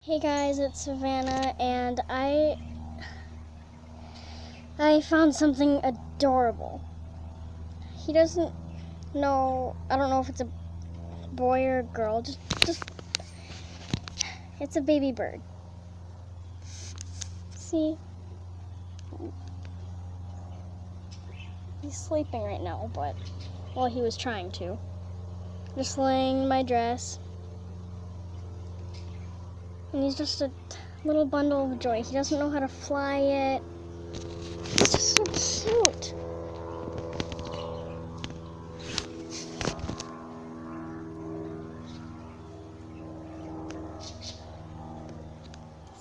Hey guys, it's Savannah, and I found something adorable. He doesn't know, I don't know if it's a boy or a girl, just it's a baby bird. See? He's sleeping right now, but, well, he was trying to. Just laying in my dress. And he's just a little bundle of joy. He doesn't know how to fly yet. He's just so cute.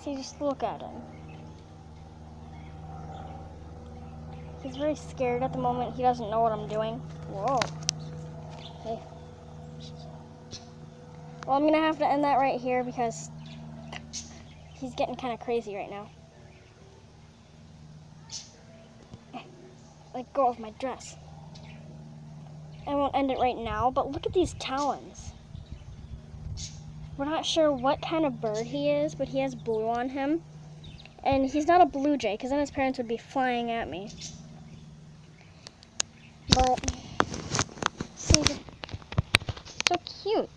See, just look at him. He's very scared at the moment. He doesn't know what I'm doing. Whoa. Okay. Well, I'm gonna have to end that right here because he's getting kind of crazy right now. Let go of my dress. I won't end it right now, but look at these talons. We're not sure what kind of bird he is, but he has blue on him. And he's not a blue jay, because then his parents would be flying at me. But, see, he's so cute.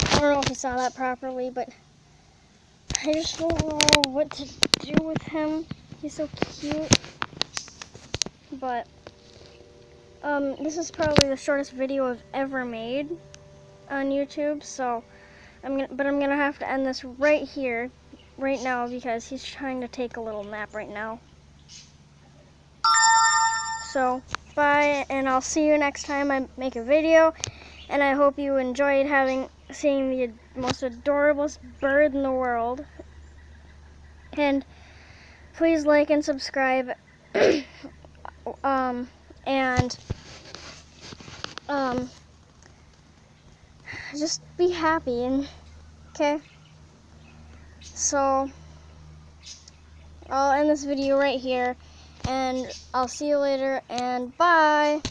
I don't know if you saw that properly, but I just don't know what to do with him. He's so cute. But, this is probably the shortest video I've ever made on YouTube, so I'm gonna have to end this right here, right now, because he's trying to take a little nap right now. So, bye, and I'll see you next time I make a video, and I hope you enjoyed seeing the most adorable bird in the world. And please like and subscribe, and just be happy, and okay? So, I'll end this video right here, and I'll see you later, and bye!